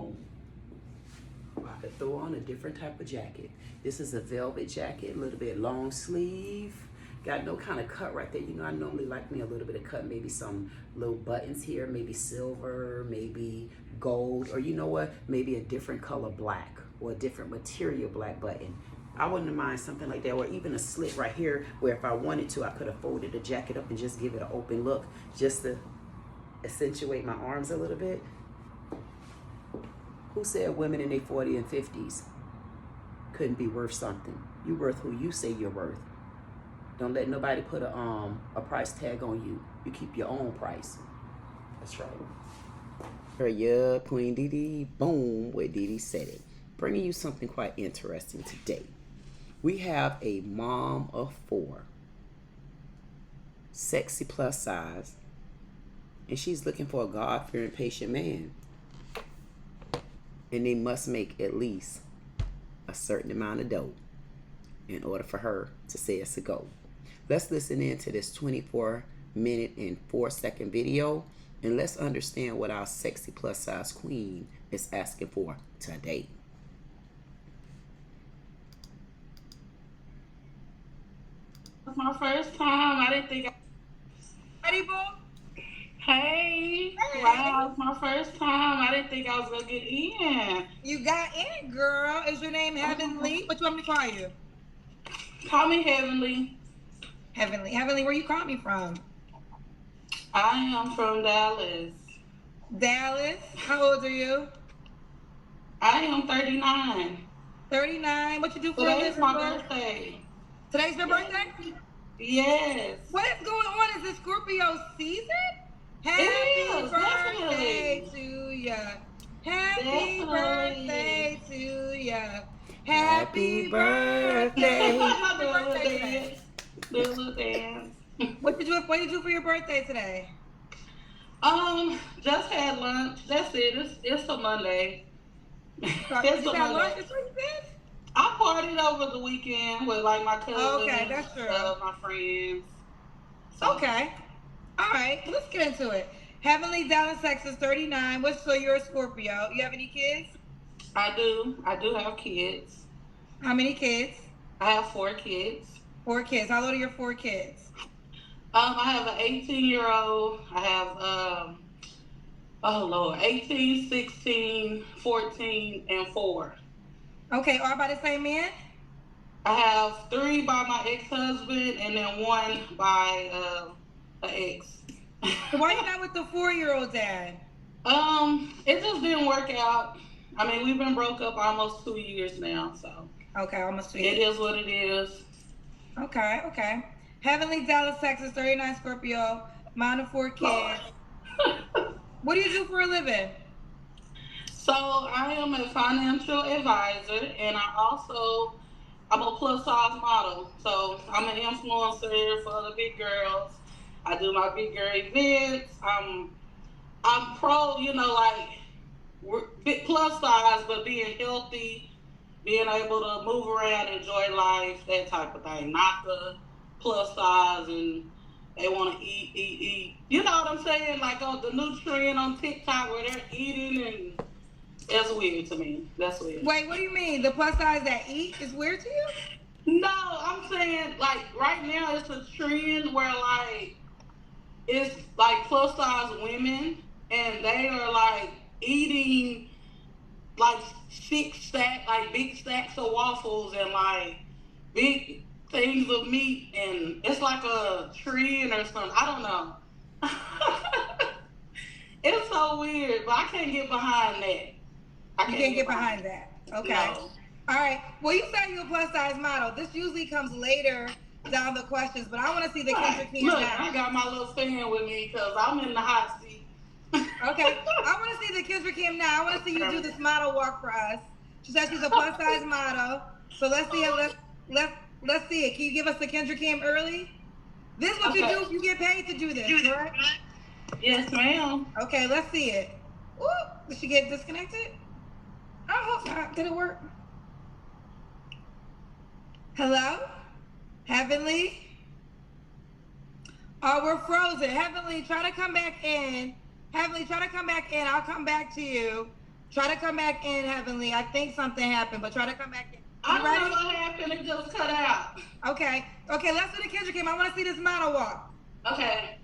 home. I could throw on a different type of jacket. This is a velvet jacket, a little bit long sleeve. Got no kind of cut right there. You know, I normally like me a little bit of cut, maybe some little buttons here, maybe silver, maybe gold, or you know what, maybe a different color black or a different material black button. I wouldn't mind something like that, or even a slit right here where if I wanted to, I could have folded the jacket up and just give it an open look just to accentuate my arms a little bit. Who said women in their 40s and 50s couldn't be worth something? You worth who you say you're worth. Don't let nobody put a price tag on you. You keep your own price. That's right. Hurry up, Queen Dee Dee. Boom, where Dee Dee said it. Bringing you something quite interesting today. We have a mom of 4, sexy plus size, and she's looking for a God-fearing, patient man. And they must make at least a certain amount of dough in order for her to say it's a go. Let's listen in to this 24-minute and 4-second video, and let's understand what our sexy plus size queen is asking for today. It's my first time. I didn't think Ready, boo? Hey. Wow, it's my first time. I didn't think I was going to get in. You got in, girl. Is your name Heavenly? What you want me to call you? Call me Heavenly. Heavenly. Heavenly, where you call me from? I am from Dallas. Dallas? How old are you? I am 39. 39. What you do for a living? Today's my birthday. Today's your birthday? Yes. What is going on? Is it Scorpio season? Happy birthday to ya. Happy birthday to ya. Happy birthday. Happy birthday. Little dance. What did you do for your birthday today? Just had lunch. That's it. It's a Monday. It's a Monday. Lunch? That's what you did? I partied over the weekend with like my cousins, okay, that's true. My friends. So. Okay. All right, let's get into it. Heavenly, Dallas, Texas, 39. So you're a Scorpio. You have any kids? I do. I do have kids. How many kids? I have 4 kids. 4 kids. How old are your 4 kids? I have an 18-year-old. I have 18, 16, 14, and 4. Okay, all by the same man? I have 3 by my ex-husband and then 1 by an ex. So why you not with the 4-year-old dad? It just didn't work out. I mean, we've been broke up almost 2 years now, so. Okay, almost 2 years. It is what it is. Okay, okay. Heavenly, Dallas, Texas, 39 Scorpio, mom of 4 kids. What do you do for a living? So I am a financial advisor, and I'm a plus size model. So I'm an influencer for the big girls. I do my big girl events. I'm pro, we're big plus size, but being healthy, being able to move around, enjoy life, that type of thing. Not the plus size and they want to eat. You know what I'm saying? Like the new trend on TikTok where they're eating and that's weird to me. That's weird. Wait, what do you mean? The plus size that eat is weird to you? No, I'm saying like right now it's a trend where like it's like plus size women and they are like eating like big stacks of waffles and like big things of meat, and it's like a trend or something. I don't know. It's so weird, but I can't get behind that. You can't get behind that. Okay. No. All right. Well, you said you're a plus size model. This usually comes later down the questions, but I want to see the Kendra King now. I got my little fan with me because I'm in the hot seat. Okay. I want to see the Kendra Kim now. I want to see you do this model walk for us. She said she's a plus size model. So let's see it. Let's see it. Can you give us the Kendra Kim early? This is what you do if you get paid to do this, correct? Yes, ma'am. Okay, let's see it. Ooh, did she get disconnected? I hope not. Did it work? Hello? Heavenly? Oh, we're frozen. Heavenly, try to come back in. Heavenly, try to come back in. I'll come back to you. Try to come back in, Heavenly. I think something happened, but try to come back in. I You don't ready? know what happened. It just cut out. Okay. Okay, let's do the Kendra Kim. I want to see this model walk. Okay.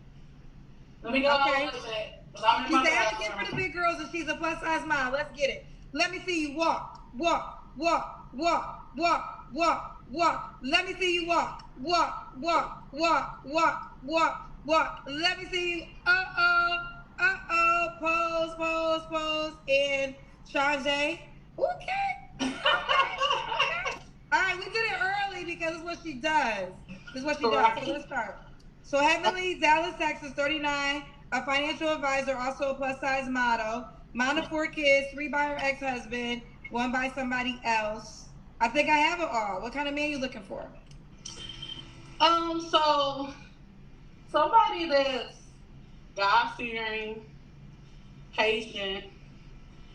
Let me go Okay. a little bit. 'Cause I'm in She's my the advocate for the bathroom. big girls and she's a plus size model. Let's get it. Let me see you walk, walk, walk, walk, walk, walk, walk. Let me see you walk, walk, walk, walk, walk, walk, walk. Let me see you. Pose, pose, pose. And Shanjay. Okay. All right, we did it early because it's what she does. This is what she does. So let's start. So Heavenly, Dallas, Texas, 39, a financial advisor, also a plus size model. Mom of 4 kids, 3 by her ex-husband, 1 by somebody else. I think I have it all. What kind of man you looking for? So somebody that's God-fearing, patient.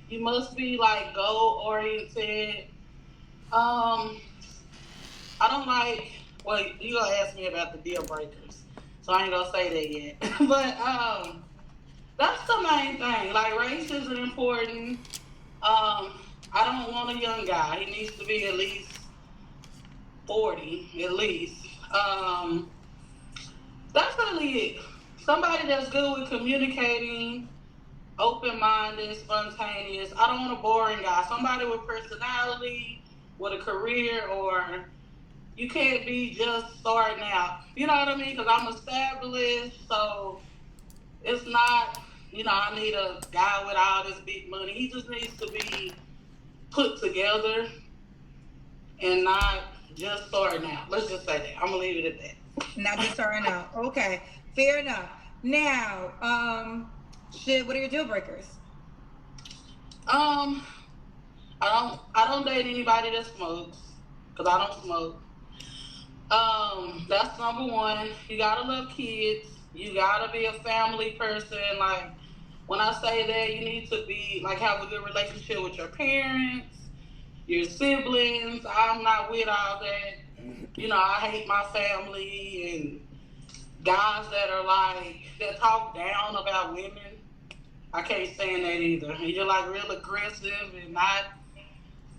You must be like goal-oriented. I don't like. Well, you gonna ask me about the deal breakers, so I ain't gonna say that yet. But that's the main thing. Like race isn't important. I don't want a young guy. He needs to be at least 40, at least. That's really it. Somebody that's good with communicating, open-minded, spontaneous. I don't want a boring guy. Somebody with personality, with a career, or you can't be just starting out. You know what I mean? Because I'm established, so it's not, I need a guy with all this big money. He just needs to be put together and not just starting out. Let's just say that. I'm going to leave it at that. Not just starting out. Okay, fair enough. Now, what are your deal breakers? I don't date anybody that smokes because I don't smoke. That's number one. You gotta love kids. You gotta be a family person. Like when I say that, you need to be like have a good relationship with your parents, your siblings. I'm not with all that. I hate my family and guys that are like that talk down about women. I can't stand that either. And you're like real aggressive and not.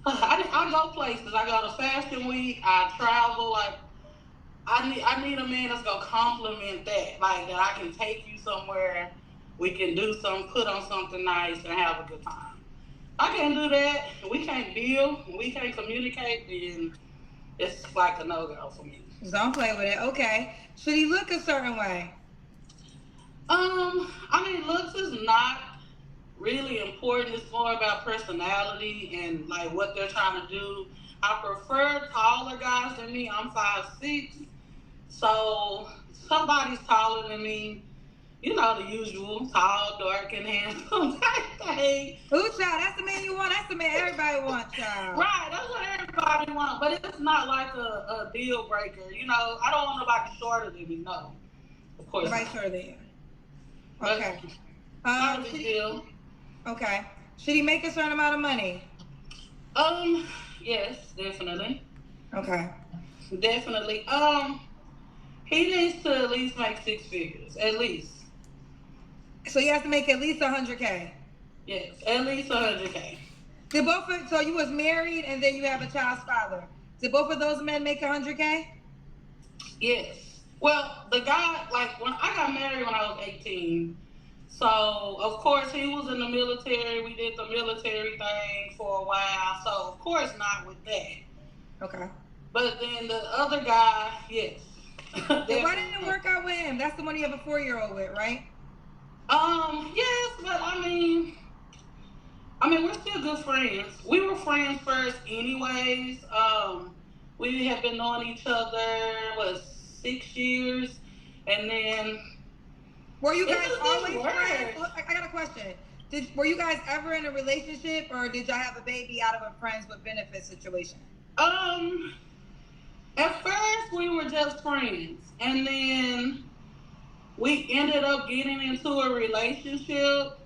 I go places. I go to Fashion Week. I travel. Like I need a man that's gonna compliment that. Like that I can take you somewhere. We can do put on something nice and have a good time. I can't do that. We can't build. We can't communicate. Then it's like a no go for me. Don't play with it. Okay. Should he look a certain way? Looks is not really important. It's more about personality and like what they're trying to do. I prefer taller guys than me. I'm 5'6", so somebody's taller than me. The usual, tall, dark, and handsome type thing. Ooh, child, that's the man you want. That's the man everybody wants, child. Right, that's what everybody wants. But it's not like a deal breaker. I don't want nobody shorter than me. No, of course. Nobody shorter than you. Okay. Not a big deal. Okay. Should he make a certain amount of money? Yes, definitely. Okay. Definitely. He needs to at least make 6 figures, at least. So you have to make at least 100K. Yes, at least 100K. So you was married and then you have a child's father. Did both of those men make 100K? Yes. Well, the guy, like when I got married when I was 18, so of course he was in the military. We did the military thing for a while, so of course not with that. Okay. But then the other guy, yes. Then why didn't it work out with him? That's the one you have a 4-year-old with, right? Yes, but we're still good friends. We were friends first anyways. We have been knowing each other, 6 years, and then... Were you guys always friends? I got a question. Were you guys ever in a relationship, or did y'all have a baby out of a friends with benefits situation? At first we were just friends, and then we ended up getting into a relationship.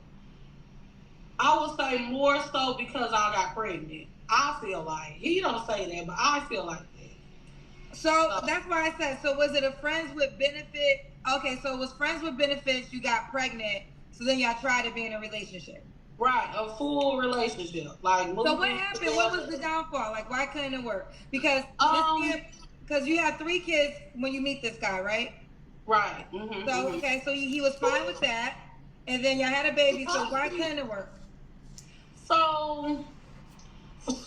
I would say more so because I got pregnant. I feel like he don't say that, but I feel like that. So that's why I said. So was it a friends with benefit? Okay, so it was friends with benefits. You got pregnant, so then y'all tried to be in a relationship. Right, a full relationship, like So what moving happened? What was together. the downfall? Like, why couldn't it work? Because Um, because you had 3 kids when you meet this guy, right? right. So okay, so he was fine with that, and then y'all had a baby. So why Mhm. couldn't it work? So,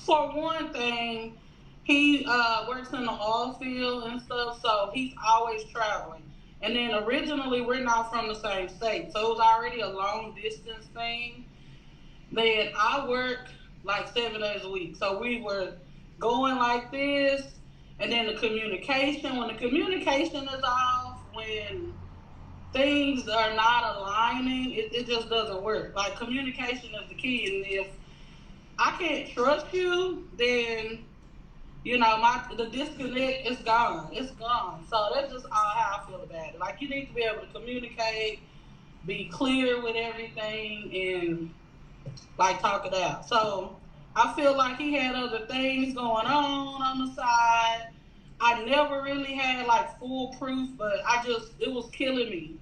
for one thing, he works in the oil field and stuff, so he's always traveling. And then originally, we're not from the same state, so it was already a long distance thing. Then I work like 7 days a week, so we were going like this, and then the communication. When the communication is off, when things are not aligning, it just doesn't work. Like communication is the key, and if I can't trust you, then the disconnect is gone. It's gone. So that's just all how I feel about it. Like you need to be able to communicate, be clear with everything, and like talk it out. So I feel like he had other things going on the side. I never really had like full proof, but it was killing me.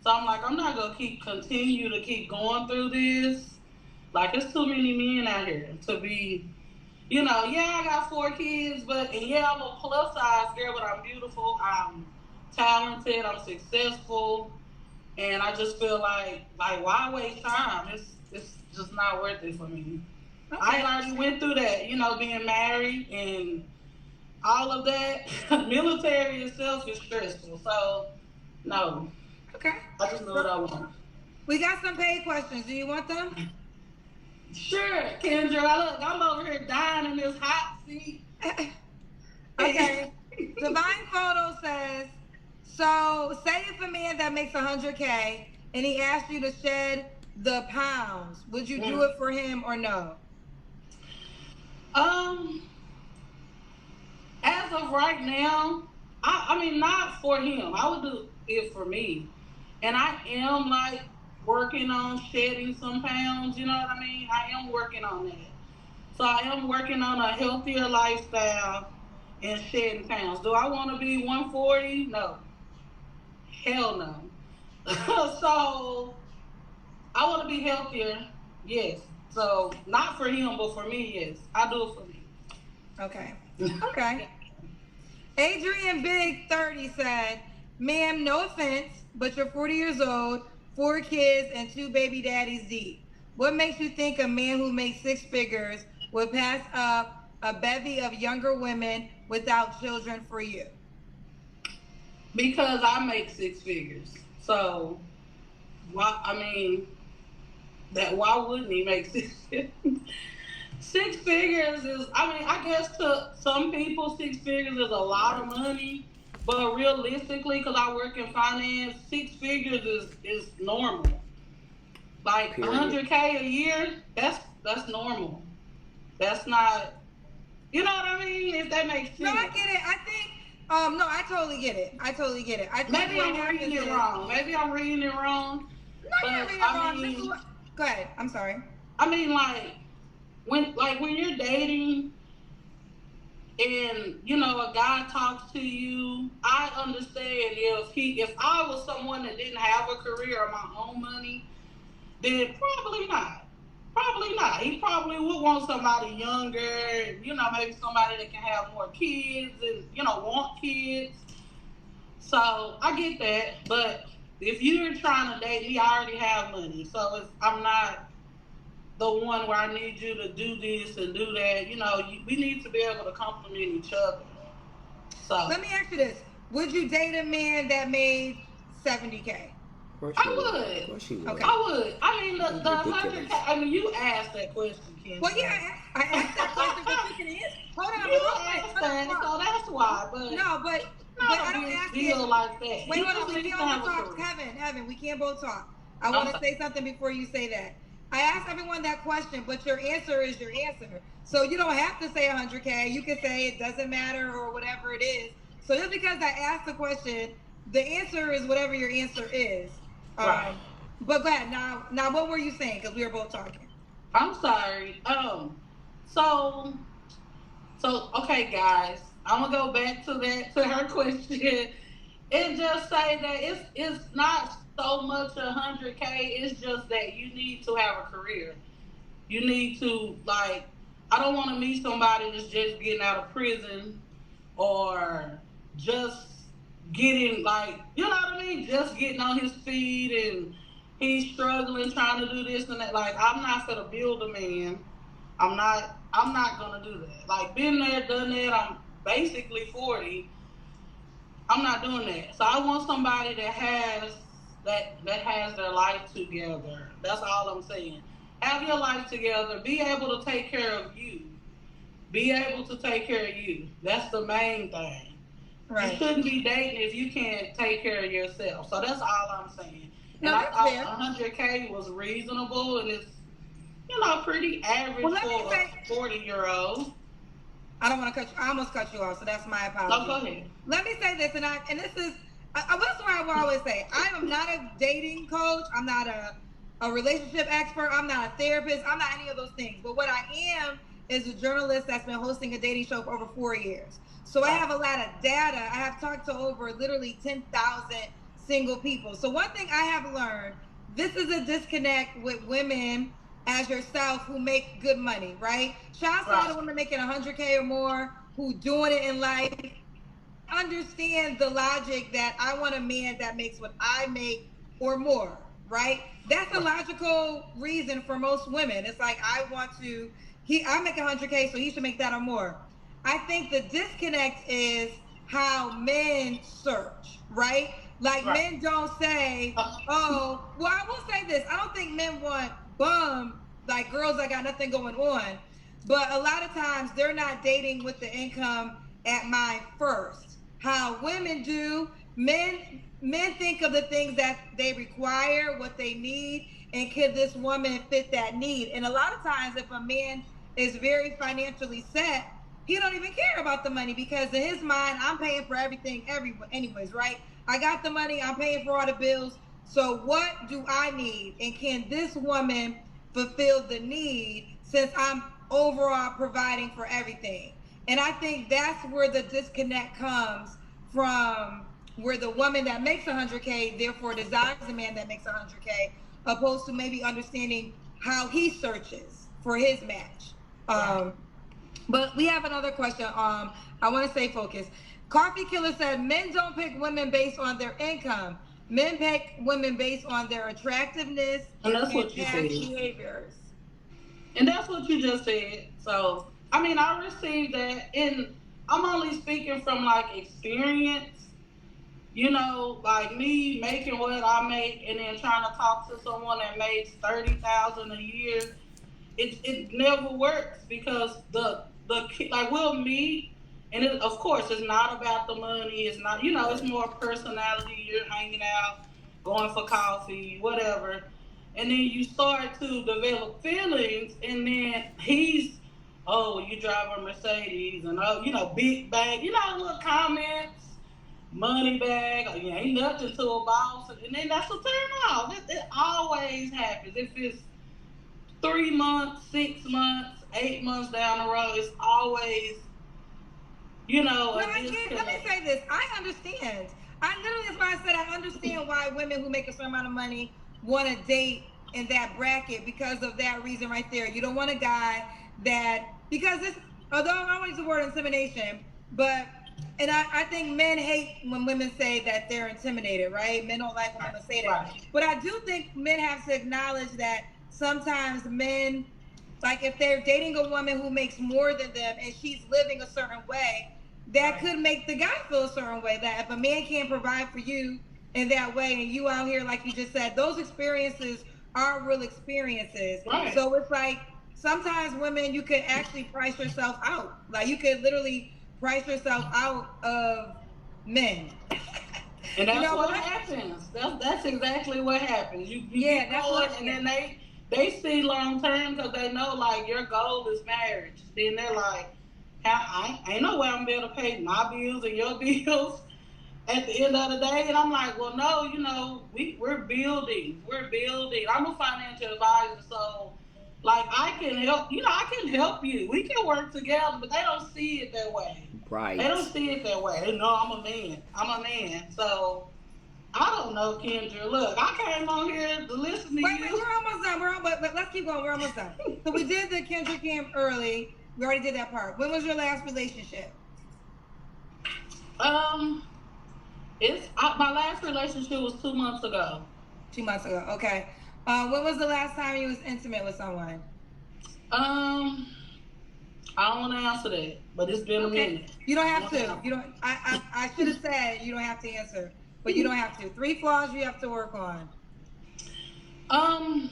So I'm like, I'm not gonna continue to keep going through this. Like, it's too many men out here to be, yeah, I got 4 kids, and yeah, I'm a plus size girl, but I'm beautiful, I'm talented, I'm successful, and I just feel like why waste time? It's just not worth it for me. I Okay. had already went through that, being married and all of that. Military itself is stressful, so no, Okay. I just know So what I want. we got some paid questions. Do you want them? Sure, Kendra. Look, I'm over here dying in this hot seat. Okay. Divine Photo says, so say if a man that makes 100K and he asked you to shed the pounds, would you do it for him or no? Um, as of right now, I mean, not for him. I would do it for me. And I am like working on shedding some pounds, you know what I mean? I am working on that. So I am working on a healthier lifestyle and shedding pounds. Do I want to be 140? No. Hell no. So I want to be healthier. Yes. So not for him, but for me, yes. I do it for me. Okay. Okay. Adrian Big 30 said, ma'am, no offense, but you're 40 years old, 4 kids, and 2 baby daddies deep. What makes you think a man who makes 6 figures would pass up a bevy of younger women without children for you? Because I make 6 figures. So why I mean why wouldn't he make 6 figures? 6 figures is, I mean, I guess to some people 6 figures is a lot of money, but realistically, because I work in finance, 6 figures is normal. Like Period. 100K a year, that's normal. That's not, you know what I mean? If that makes sense. No, I get it. I think, no, I totally get it. I totally get it. I think Maybe I'm reading it wrong. Maybe I'm reading it wrong. No, you're reading it wrong. This is go ahead. I'm sorry. I mean, when you're dating and a guy talks to you, I understand if I was someone that didn't have a career or my own money, then probably not. Probably not. He probably would want somebody younger, maybe somebody that can have more kids and, want kids. So I get that. But if you're trying to date me, I already have money. So I'm not the one where I need you to do this and do that. We need to be able to complement each other. So let me ask you this: would you date a man that made 70K? I would. Of course you would. Okay. I would. I mean, the 100K. I mean, you asked that question, Ken. Well, yeah, I asked that question, but you can answer. Hold on, You asked that, so that's why. But no, but I don't ask you it like that. Wait, hold on. We can't both talk. Heaven, we can't both talk. I want to say something before you say that. I asked everyone that question, but your answer is your answer. So you don't have to say 100K. You can say it doesn't matter or whatever it is. So just because I asked the question, the answer is whatever your answer is. Right. But go ahead. Now, what were you saying? Because we were both talking. I'm sorry. So okay, guys. I'm gonna go back to her question. it just say that it's not so much 100K. It's just that you need to have a career. You need to like. I don't want to meet somebody that's just getting out of prison or just getting like you know what I mean, just getting on his feet and he's struggling trying to do this and that. Like I'm not gonna build a man. I'm not gonna do that. Like been there, done that. I'm basically 40. I'm not doing that. So I want somebody that has their life together. That's all I'm saying. Have your life together. Be able to take care of you. Be able to take care of you. That's the main thing. You Right. shouldn't be dating if you can't take care of yourself. So that's all I'm saying. And No, I that's thought fair. 100K was reasonable and it's pretty Well, average let me for say, a 40-year-old. I don't want to cut you. I almost cut you off, so that's my No, apology. go ahead. Let me say this, and this is, what's what I will always say. I am not a dating coach. I'm not a relationship expert. I'm not a therapist. I'm not any of those things. But what I am is a journalist that's been hosting a dating show for over 4 years. So I have a lot of data. I have talked to over literally 10,000 single people. So one thing I have learned, this is a disconnect with women as yourself who make good money, right? Shouts out to women making 100K or more who doing it in life. I understand the logic that I want a man that makes what I make or more, right? That's a logical reason for most women. It's like I want to I make 100K, so he should make that or more. I think the disconnect is how men search, right? Like Right. men don't say, oh, well, I will say this. I don't think men want bum, like girls that got nothing going on. But a lot of times they're not dating with the income at mind first. How women do, men think of the things that they require, what they need, and can this woman fit that need? And a lot of times if a man is very financially set, he don't even care about the money because in his mind, I'm paying for everything anyways, right? I got the money, I'm paying for all the bills. So what do I need? And can this woman fulfill the need since I'm overall providing for everything? And I think that's where the disconnect comes from, where the woman that makes 100K therefore desires a man that makes 100K, opposed to maybe understanding how he searches for his match. But we have another question. I want to stay focused. Coffee Killer said men don't pick women based on their income. Men pick women based on their attractiveness And that's and what you past said. behaviors. And that's what you just said. So, I mean, I received that, and I'm only speaking from like experience. Like me making what I make, and then trying to talk to someone that makes 30,000 a year. It never works because like we'll meet, and of course it's not about the money. It's not it's more personality. You're hanging out, going for coffee, whatever, and then you start to develop feelings, and then you drive a Mercedes, and big bag, little comments, money bag, ain't nothing to a boss, and then that's a turn off. It always happens if it's 3 months, 6 months, 8 months down the road. It's always Let me say this. I understand. I literally, that's why I said I understand why women who make a certain amount of money want to date in that bracket because of that reason right there. You don't want a guy because it's, although I don't want to use the word intimidation, but, and I think men hate when women say that they're intimidated, right? Men don't like when women say that. Right. But I do think men have to acknowledge that sometimes men, like if they're dating a woman who makes more than them and she's living a certain way, that could make the guy feel a certain way. That if a man can't provide for you in that way and you out here, like you just said, those experiences are real experiences. Right. So it's like sometimes women, you could actually price yourself out. Like you could literally price yourself out of men. And that's what happens. That's exactly what happens. You that's what. And then they see long term because they know like your goal is marriage. Then they're like, I ain't no way I'm able to pay my bills and your bills at the end of the day. And I'm like, well, no, we're building. We're building. I'm a financial advisor, so like I can help. I can help you. We can work together, but they don't see it that way. Right. They don't see it that way. They know I'm a man. I'm a man. So I don't know, Kendra. Look, I came on here to listen to Wait, you. we're almost done. But let's keep going. We're almost done. So we did the Kendra Cam early. We already did that part. When was your last relationship? Um, my last relationship was 2 months ago. 2 months ago. Okay. When was the last time you was intimate with someone? Um, I don't want to answer that, but it's been a minute. You don't have to. You don't. I should have said you don't have to answer, but you don't have to. 3 flaws you have to work on. Um,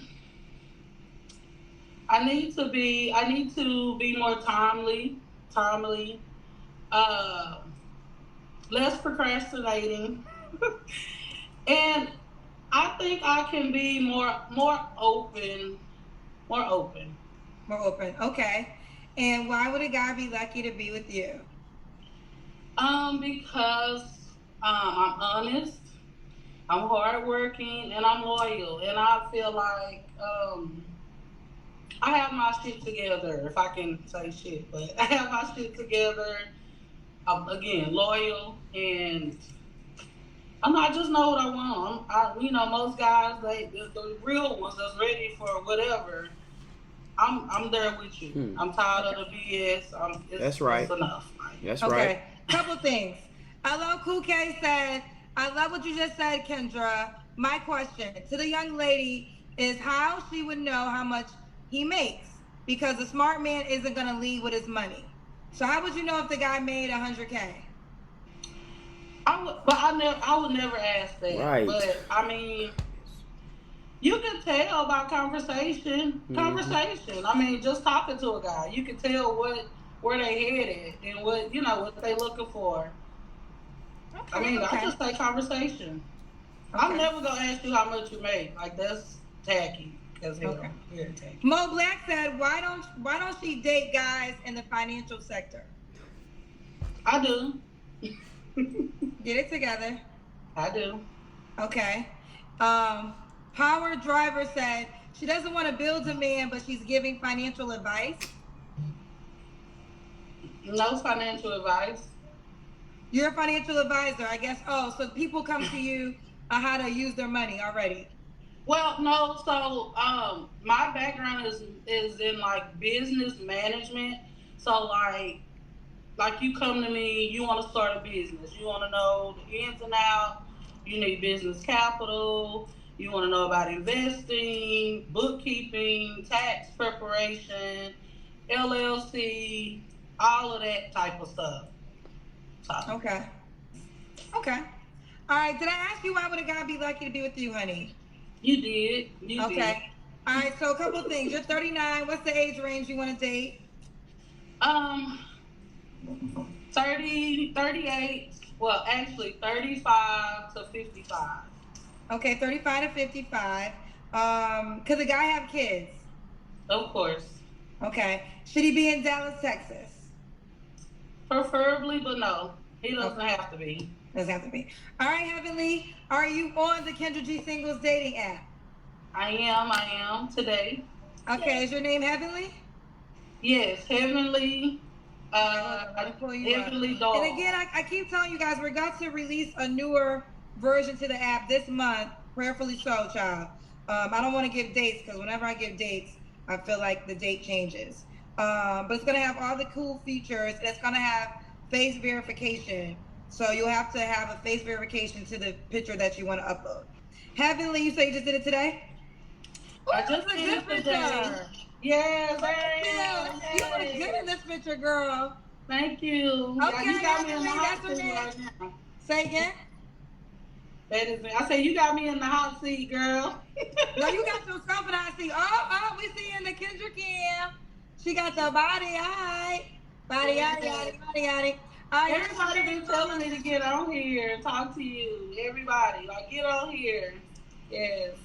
I need to be more timely, uh, less procrastinating, and I think I can be more open, more open. More open. Okay. And why would a guy be lucky to be with you? Because I'm honest, I'm hardworking, and I'm loyal, and I feel like I have my shit together. If I can say shit, but I have my shit together. I'm again loyal, and I just know what I want. Most guys, the real ones that's ready for whatever. I'm there with you. I'm tired of the BS. That's right. It's enough. That's Okay. right. Couple things. I love Cool K said, I love what you just said, Kendra. My question to the young lady is how she would know how much he makes, because a smart man isn't going to lead with his money. So how would you know if the guy made 100K? I would never ask that. Right. But I mean, you can tell by conversation. Conversation. I mean, just talking to a guy, you can tell where they headed and what they looking for. Okay, I mean, okay. I just say conversation. Okay. I'm never gonna ask you how much you make. Like that's tacky. As hell. Okay. Very tacky. Mo Black said, why don't she date guys in the financial sector? I do. Get it together. I do. Okay. Power Driver said she doesn't want to build a man, but she's giving financial advice. No financial advice. You're a financial advisor, I guess. Oh, so people come to you on how to use their money already. Well, no. So, my background is in like business management. So, like you come to me, you want to start a business. You want to know the ins and outs. You need business capital. You want to know about investing, bookkeeping, tax preparation, LLC, all of that type of stuff. So. Okay. Okay. All right. Did I ask you why would a guy be lucky to be with you, honey? You did. You okay. did. All right. So a couple of things. You're 39. What's the age range you want to date? 30, 38. Well, actually, 35 to 55. Okay, 35 to 55. Could the guy have kids? Of course. Okay. Should he be in Dallas, Texas? Preferably, but no. He doesn't have to be. Doesn't have to be. All right, Heavenly. Are you on the Kendra G Singles dating app? I am today. Okay, is your name Heavenly? Yes, Heavenly. Heavenly Dog. And again, I keep telling you guys, we're about to release a newer version to the app this month. Prayerfully so, child. I don't want to give dates because whenever I give dates, I feel like the date changes. But it's going to have all the cool features. And it's going to have face verification. So you'll have to have a face verification to the picture that you want to upload. Heavenly, you say you just did it today? I just did it today. Yes, you look good in this picture, girl. Thank you. Okay, you got me in the hot that's seat right now. Say again? That is it. I said you got me in the hot seat, girl. No, you got yourself in the hot seat. Oh, we see in the Kendra Cam. She got the body, all right. Body, yaddy. Everybody been telling me to get on here and talk to you. Everybody, like get on here. Yes.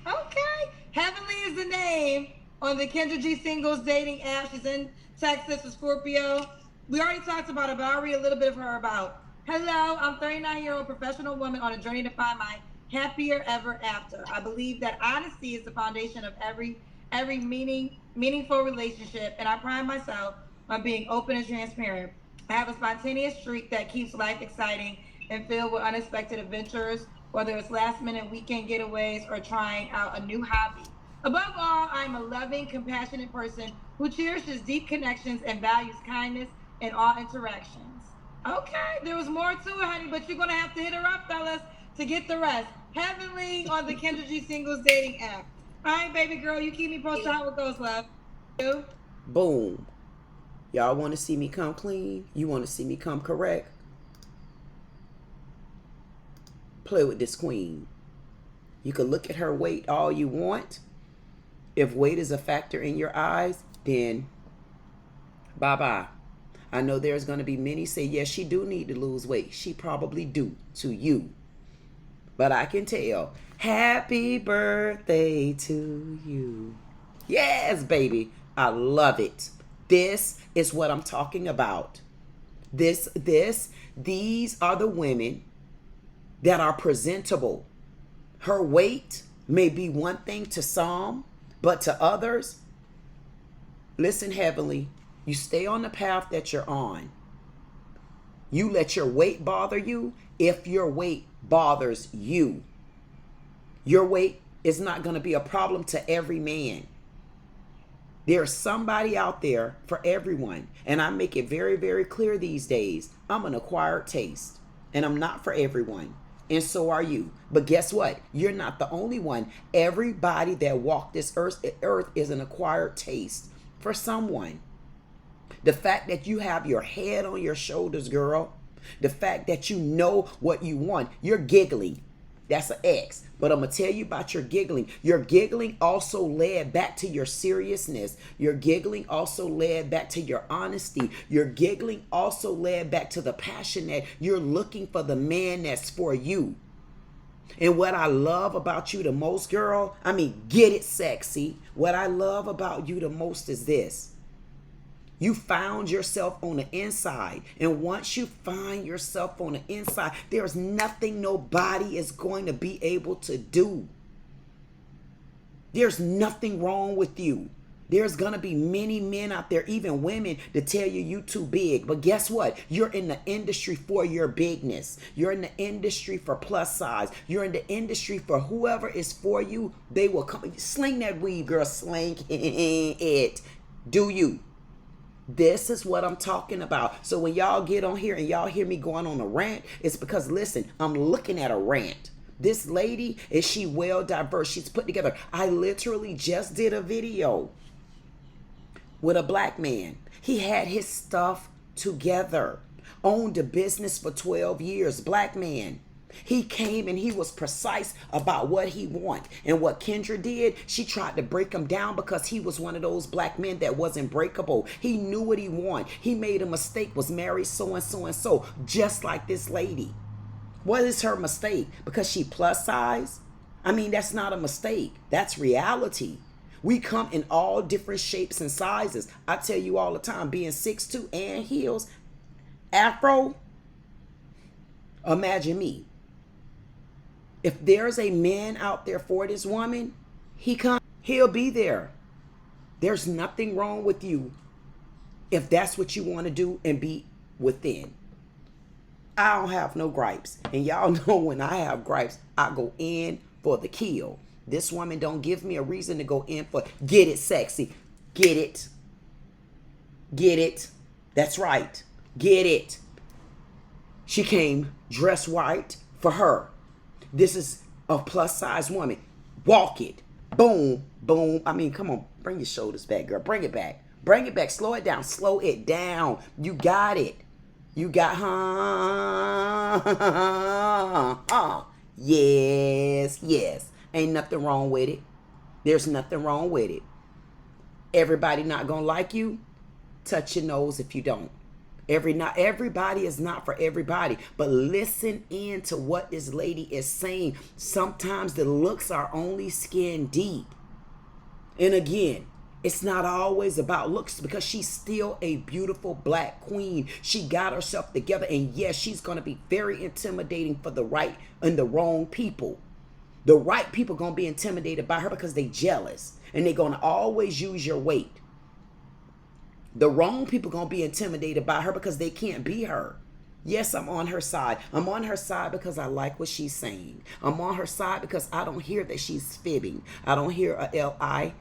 Okay. Heavenly is the name on the Kendra G Singles dating app. She's in Texas, a Scorpio. We already talked about her, but I'll read a little bit of her about. Hello, I'm a 39-year-old professional woman on a journey to find my happier ever after. I believe that honesty is the foundation of every meaningful relationship, and I pride myself on being open and transparent. I have a spontaneous streak that keeps life exciting and filled with unexpected adventures, whether it's last minute weekend getaways or trying out a new hobby. Above all, I'm a loving, compassionate person who cherishes deep connections and values kindness in all interactions. Okay, there was more to it, honey, but you're going to have to hit her up, fellas, to get the rest. Heavenly on the Kendra G Singles dating app. All right, baby girl, you keep me posted how it goes, love. You? Boom. Y'all want to see me come clean? You want to see me come correct? Play with this queen. You can look at her weight all you want. If weight is a factor in your eyes, then bye-bye. I know there's going to be many say, yes, she do need to lose weight. She probably do to you. But I can tell. Happy birthday to you. Yes, baby. I love it. This is what I'm talking about. These are the women that are presentable. Her weight may be one thing to some, but to others, listen, Heavenly, you stay on the path that you're on. You let your weight bother you if your weight bothers you. Your weight is not going to be a problem to every man. There's somebody out there for everyone. And I make it very, very clear these days. I'm an acquired taste. And I'm not for everyone. And so are you. But guess what? You're not the only one. Everybody that walked this earth is an acquired taste for someone. The fact that you have your head on your shoulders, girl. The fact that you know what you want. You're giggling. That's an X. But I'm going to tell you about your giggling. Your giggling also led back to your seriousness. Your giggling also led back to your honesty. Your giggling also led back to the passion that you're looking for the man that's for you. And what I love about you the most, girl, get it sexy. What I love about you the most is this. You found yourself on the inside. And once you find yourself on the inside, there's nothing nobody is going to be able to do. There's nothing wrong with you. There's going to be many men out there, even women, to tell you too big. But guess what? You're in the industry for your bigness. You're in the industry for plus size. You're in the industry for whoever is for you. They will come. Sling that weave, girl. Sling it. Do you? This is what I'm talking about. So when y'all get on here and y'all hear me going on a rant, it's because, listen, I'm looking at a rant. This lady, is she well diverse? She's put together. I literally just did a video with a black man. He had his stuff together. Owned a business for 12 years. Black man. He came and he was precise about what he wanted. And what Kendra did, she tried to break him down because he was one of those black men that wasn't breakable. He knew what he wanted. He made a mistake, was married so and so and so, just like this lady. What is her mistake? Because she plus size? That's not a mistake. That's reality. We come in all different shapes and sizes. I tell you all the time, being 6'2" and heels, afro, imagine me. If there's a man out there for this woman, he'll be there. There's nothing wrong with you if that's what you want to do and be within. I don't have no gripes. And y'all know when I have gripes, I go in for the kill. This woman don't give me a reason to go in for get it sexy. Get it. Get it. That's right. Get it. She came dressed white for her. This is a plus size woman. Walk it. Boom, boom. Come on. Bring your shoulders back, girl. Bring it back. Bring it back. Slow it down. Slow it down. You got it. You got, Yes, yes. Ain't nothing wrong with it. There's nothing wrong with it. Everybody not gonna like you. Touch your nose if you don't. Not everybody is not for everybody, but listen in to what this lady is saying. Sometimes the looks are only skin deep. And again, it's not always about looks because she's still a beautiful black queen. She got herself together, and yes, she's going to be very intimidating for the right and the wrong people. The right people going to be intimidated by her because they jealous, and they're going to always use your weight. The wrong people gonna be intimidated by her because they can't be her. Yes, I'm on her side. I'm on her side because I like what she's saying. I'm on her side because I don't hear that she's fibbing. I don't hear a L-I-A-R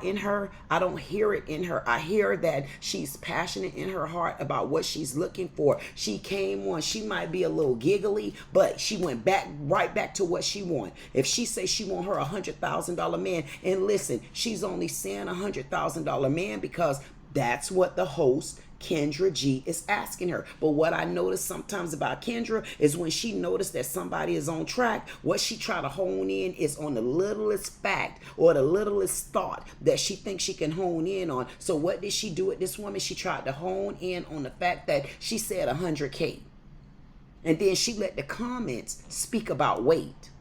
in her. I don't hear it in her. I hear that she's passionate in her heart about what she's looking for. She came on. She might be a little giggly, but she went right back to what she want. If she says she want her $100,000 man, and listen, she's only saying $100,000 man because that's what the host Kendra G is asking her. But what I notice sometimes about Kendra is when she noticed that somebody is on track, what she try to hone in is on the littlest fact or the littlest thought that she thinks she can hone in on. So what did she do with this woman? She tried to hone in on the fact that she said 100K. And then she let the comments speak about weight.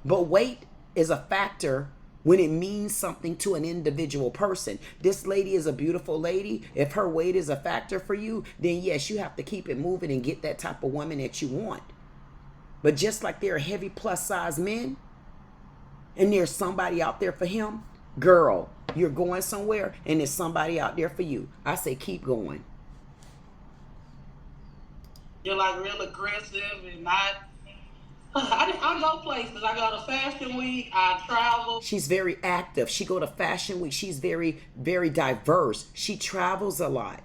But weight is a factor when it means something to an individual person. This lady is a beautiful lady. If her weight is a factor for you, then yes, you have to keep it moving and get that type of woman that you want. But just like there are heavy plus size men, and there's somebody out there for him, girl, you're going somewhere and there's somebody out there for you. I say keep going. You're like real aggressive and not. I go places. I go to Fashion Week. I travel. She's very active. She go to Fashion Week. She's very, very diverse. She travels a lot.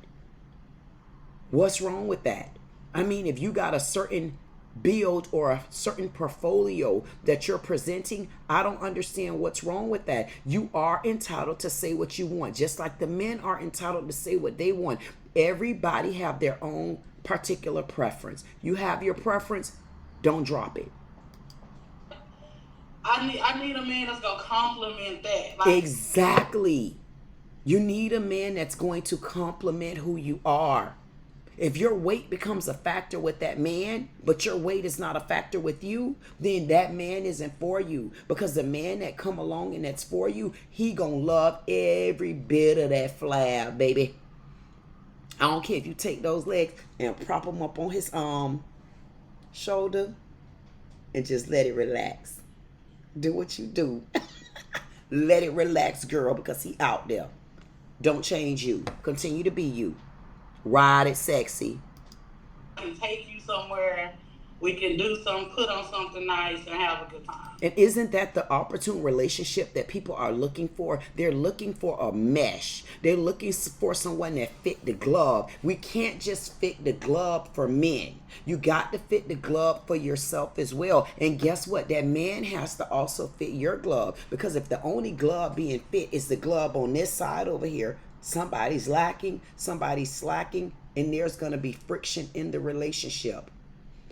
What's wrong with that? I mean, if you got a certain build or a certain portfolio that you're presenting, I don't understand what's wrong with that. You are entitled to say what you want, just like the men are entitled to say what they want. Everybody have their own particular preference. You have your preference. Don't drop it. I need a man that's gonna compliment that. Like, exactly. You need a man that's going to compliment who you are. If your weight becomes a factor with that man, but your weight is not a factor with you, then that man isn't for you. Because the man that come along and that's for you, he gonna love every bit of that flab, baby. I don't care if you take those legs and prop them up on his shoulder and just let it relax. Do what you do. Let it relax, girl, because he out there. Don't change you. Continue to be you. Ride it sexy. I can take you somewhere. We can do some, put on something nice and have a good time. And isn't that the opportune relationship that people are looking for? They're looking for a mesh. They're looking for someone that fit the glove. We can't just fit the glove for men. You got to fit the glove for yourself as well. And guess what? That man has to also fit your glove. Because if the only glove being fit is the glove on this side over here, somebody's lacking, somebody's slacking, and there's going to be friction in the relationship.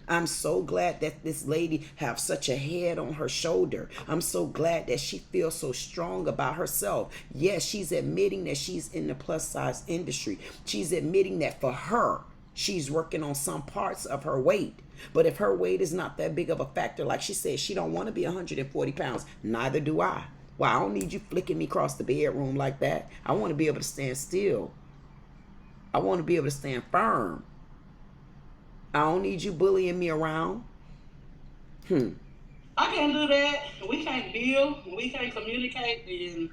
I'm so glad that this lady have such a head on her shoulder. I'm so glad that she feels so strong about herself. Yes, she's admitting that she's in the plus size industry. She's admitting that for her, she's working on some parts of her weight. But if her weight is not that big of a factor, like she said, she don't want to be 140 pounds. Neither do I. Well, I don't need you flicking me across the bedroom like that. I want to be able to stand still. I want to be able to stand firm. I don't need you bullying me around. I can't do that. We can't build. We can't communicate. And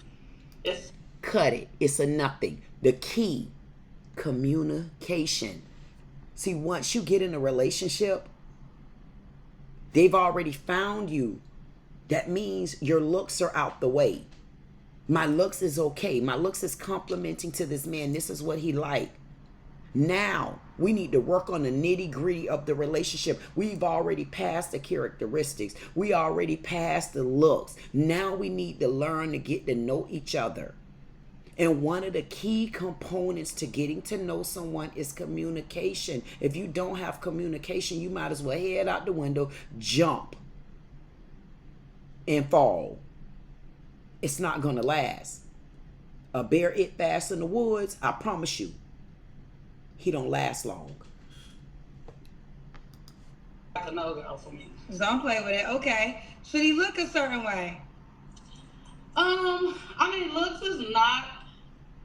it's cut it. It's a nothing. The key, communication. See, once you get in a relationship, they've already found you. That means your looks are out the way. My looks is okay. My looks is complimenting to this man. This is what he like. Now, we need to work on the nitty-gritty of the relationship. We've already passed the characteristics. We already passed the looks. Now we need to learn to get to know each other. And one of the key components to getting to know someone is communication. If you don't have communication, you might as well head out the window, jump, and fall. It's not going to last. A bear it fast in the woods, I promise you, he don't last long. like a no-go for me. Don't play with it. Okay. Should he look a certain way? I mean, looks is not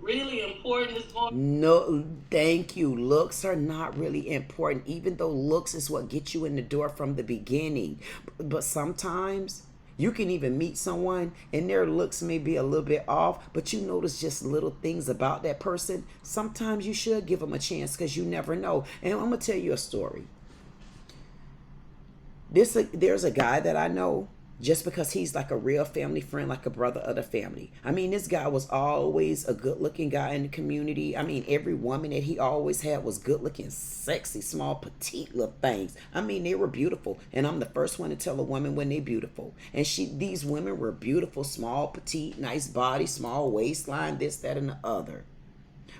really important. It's going. No, thank you. Looks are not really important, even though looks is what gets you in the door from the beginning. But sometimes You can even meet someone and their looks may be a little bit off, but you notice just little things about that person. Sometimes you should give them a chance because you never know. And I'm going to tell you a story. There's a guy that I know, just because he's like a real family friend, like a brother of the family. I mean, this guy was always a good looking guy in the community. I mean, every woman that he always had was good looking, sexy, small, petite little things. I mean, they were beautiful. And I'm the first one to tell a woman when they're beautiful. And these women were beautiful, small, petite, nice body, small waistline, this, that, and the other.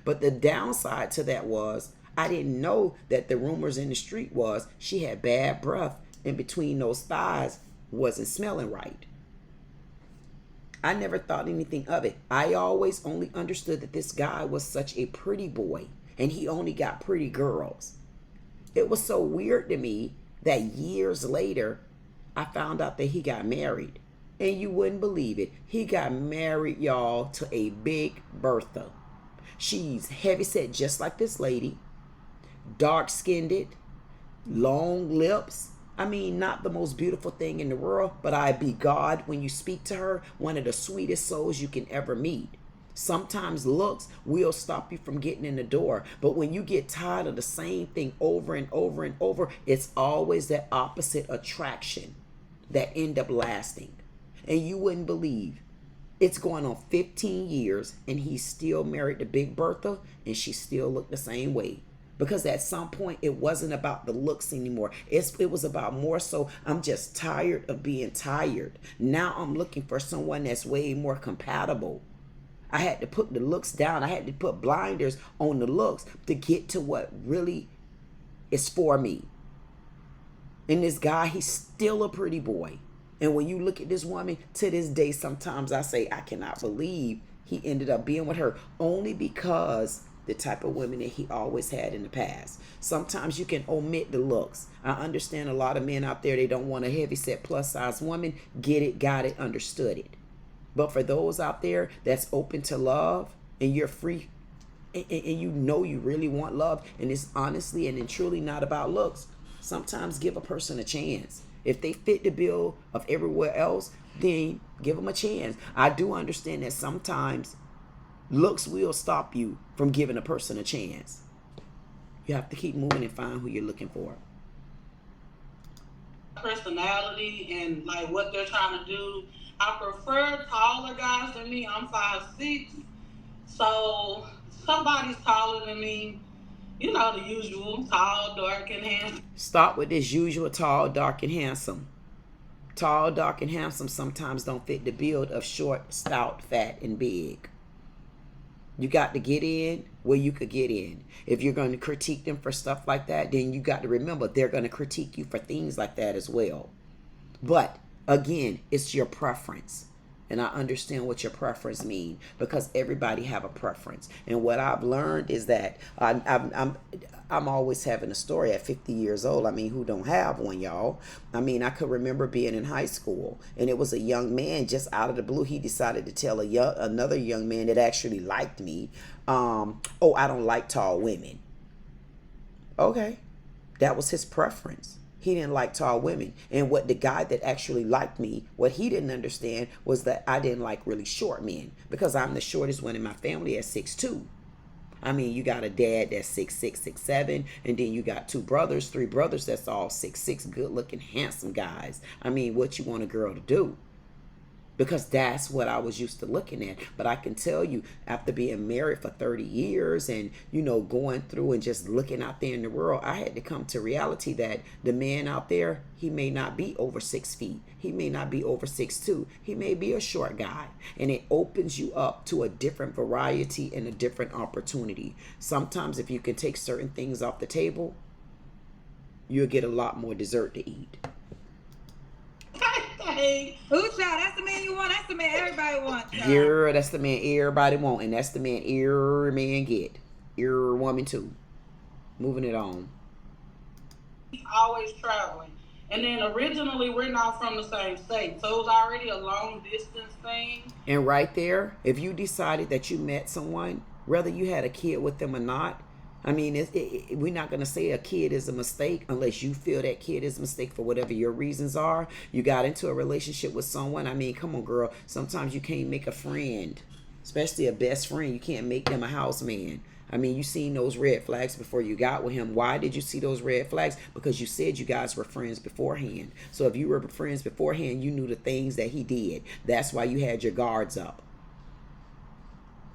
But the downside to that was, I didn't know that the rumors in the street was she had bad breath in between those thighs, wasn't smelling right. I never thought anything of it. I always only understood that this guy was such a pretty boy and he only got pretty girls. It was so weird to me that years later, I found out that he got married. And you wouldn't believe it. He got married, y'all, to a big Bertha. She's heavyset just like this lady. Dark-skinned, long lips. I mean, not the most beautiful thing in the world, but I be God when you speak to her, one of the sweetest souls you can ever meet. Sometimes looks will stop you from getting in the door, but when you get tired of the same thing over and over and over, it's always that opposite attraction that end up lasting. And you wouldn't believe, it's going on 15 years and he's still married to Big Bertha and she still looked the same way. Because at some point, it wasn't about the looks anymore. It was about more so, I'm just tired of being tired. Now I'm looking for someone that's way more compatible. I had to put the looks down. I had to put blinders on the looks to get to what really is for me. And this guy, he's still a pretty boy. And when you look at this woman, to this day, sometimes I say, I cannot believe he ended up being with her, only because the type of women that he always had in the past. Sometimes you can omit the looks. I understand a lot of men out there, they don't want a heavy-set plus-size woman. Get it, got it, understood it. But for those out there that's open to love and you're free and you know you really want love and it's honestly and truly not about looks, sometimes give a person a chance. If they fit the bill of everywhere else, then give them a chance. I do understand that sometimes looks will stop you from giving a person a chance. You have to keep moving and find who you're looking for. Personality and like what they're trying to do. I prefer taller guys than me. I'm 5'6". So somebody's taller than me. You know, the usual, tall, dark, and handsome. Stop with this usual tall, dark, and handsome. Tall, dark, and handsome sometimes don't fit the build of short, stout, fat, and big. You got to get in where you could get in. If you're going to critique them for stuff like that, then you got to remember they're going to critique you for things like that as well. But again, it's your preference. And I understand what your preference means because everybody have a preference. And what I've learned is that I'm always having a story at 50 years old. I mean, who don't have one, y'all? I mean, I could remember being in high school and it was a young man just out of the blue. He decided to tell another young man that actually liked me, oh, I don't like tall women. Okay, that was his preference. He didn't like tall women. And what the guy that actually liked me, what he didn't understand was that I didn't like really short men because I'm the shortest one in my family at 6'2". I mean, you got a dad that's 6'6", 6'7", and then you got three brothers that's all 6'6", good-looking, handsome guys. I mean, what you want a girl to do? Because that's what I was used to looking at. But I can tell you, after being married for 30 years and, you know, going through and just looking out there in the world, I had to come to reality that the man out there, he may not be over 6 feet. He may not be over 6'2". He may be a short guy. And it opens you up to a different variety and a different opportunity. Sometimes if you can take certain things off the table, you'll get a lot more dessert to eat. Ooh, child, that's the man you want. That's the man everybody wants. Yeah, that's the man everybody want, and that's the man every man get. Every woman too. Moving it on. He's always traveling. And then originally we're not from the same state. So it was already a long distance thing. And right there, if you decided that you met someone, whether you had a kid with them or not, I mean, we're not going to say a kid is a mistake unless you feel that kid is a mistake for whatever your reasons are. You got into a relationship with someone. I mean, come on, girl. Sometimes you can't make a friend, especially a best friend. You can't make them a house man. I mean, you seen those red flags before you got with him. Why did you see those red flags? Because you said you guys were friends beforehand. So if you were friends beforehand, you knew the things that he did. That's why you had your guards up.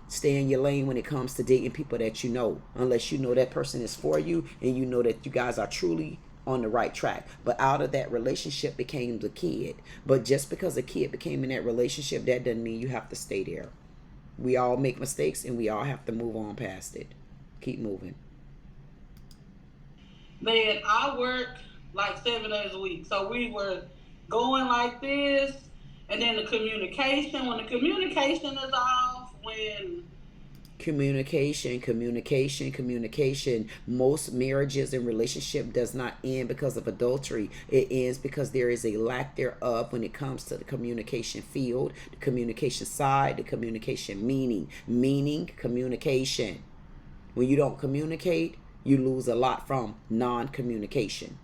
Stay in your lane when it comes to dating people that you know, unless you know that person is for you and you know that you guys are truly on the right track. But out of that relationship became the kid. But just because a kid became in that relationship, that doesn't mean you have to stay there. We all make mistakes and we all have to move on past it. Keep moving. Man, I work like 7 days a week. So we were going like this, and then the communication. When the communication is off, when Communication. Most marriages and relationship does not end because of adultery. It ends because there is a lack thereof when it comes to the communication field, the communication side, the communication meaning communication. When you don't communicate, you lose a lot from non-communication.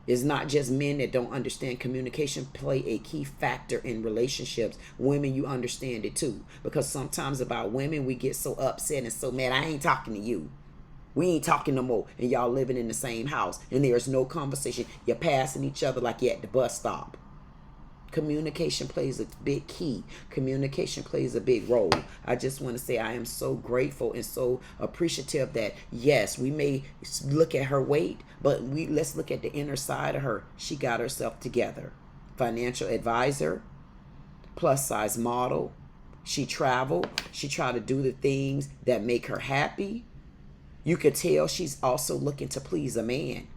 It's not just men that don't understand communication play a key factor in relationships. Women, you understand it too. Because sometimes about women, we get so upset and so mad. I ain't talking to you. We ain't talking no more. And y'all living in the same house. And there's no conversation. You're passing each other like you're at the bus stop. Communication plays a big key. Communication plays a big role. I just want to say I am so grateful and so appreciative that, yes, we may look at her weight, but let's look at the inner side of her. She got herself together. Financial advisor, plus size model. She traveled. She tried to do the things that make her happy. You could tell she's also looking to please a man.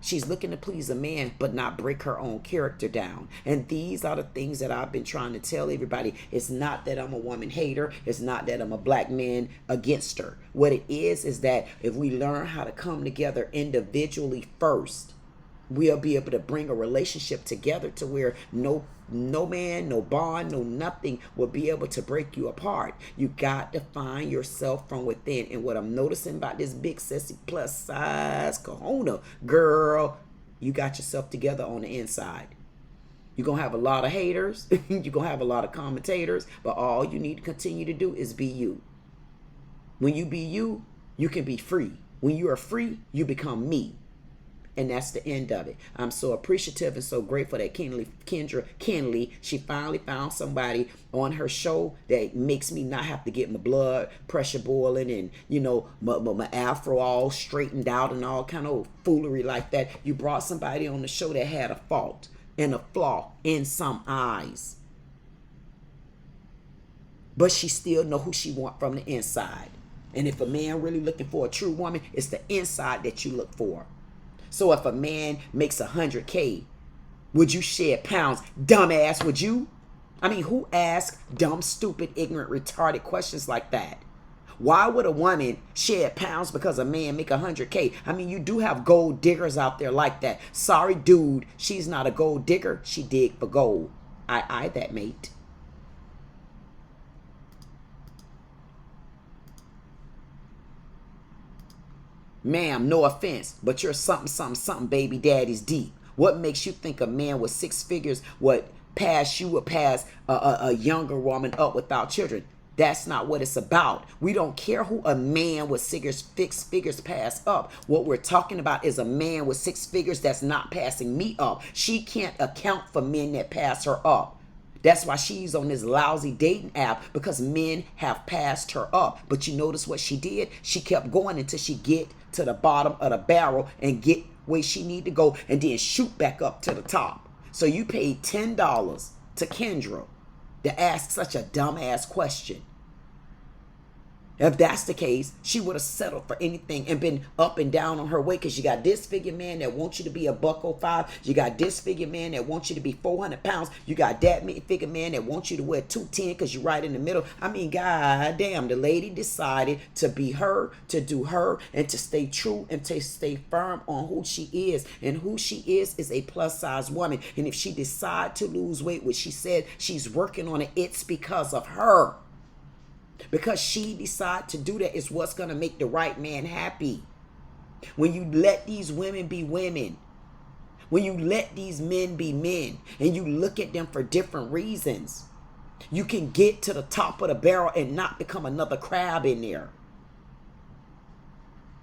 She's looking to please a man, but not break her own character down. And these are the things that I've been trying to tell everybody. It's not that I'm a woman hater. It's not that I'm a black man against her. What it is that if we learn how to come together individually first, we'll be able to bring a relationship together to where no man, no bond, no nothing will be able to break you apart. You got to find yourself from within. And what I'm noticing about this big sissy plus size kahuna girl, you got yourself together on the inside. You're going to have a lot of haters. You're going to have a lot of commentators. But all you need to continue to do is be you. When you be you, you can be free. When you are free, you become me. And that's the end of it. I'm so appreciative and so grateful that Kendra, she finally found somebody on her show that makes me not have to get my blood pressure boiling and, you know, my afro all straightened out and all kind of foolery like that. You brought somebody on the show that had a fault and a flaw in some eyes. But she still know who she want from the inside. And if a man really looking for a true woman, it's the inside that you look for. So if a man makes 100K, would you shed pounds? Dumbass, would you? I mean, who asks dumb, stupid, ignorant, retarded questions like that? Why would a woman shed pounds because a man make 100K? I mean, you do have gold diggers out there like that. Sorry, dude, she's not a gold digger. She dig for gold. I that mate. Ma'am, no offense, but you're something, baby daddy's deep. What makes you think a man with 6 figures would pass you or pass a younger woman up without children? That's not what it's about. We don't care who a man with 6 figures pass up. What we're talking about is a man with 6 figures that's not passing me up. She can't account for men that pass her up. That's why she's on this lousy dating app, because men have passed her up. But you notice what she did? She kept going until she get to the bottom of the barrel and get where she need to go and then shoot back up to the top. So you paid $10 to Kendra to ask such a dumbass question. If that's the case, she would have settled for anything and been up and down on her way, because you got this figure man that wants you to be a $105. You got this figure man that wants you to be 400 pounds. You got that figure man that wants you to wear 210 because you're right in the middle. I mean, goddamn, the lady decided to be her, to do her, and to stay true and to stay firm on who she is. And who she is a plus size woman. And if she decide to lose weight, which she said she's working on it, it's because of her. Because she decided to do that is what's going to make the right man happy. When you let these women be women, when you let these men be men, and you look at them for different reasons, you can get to the top of the barrel and not become another crab in there.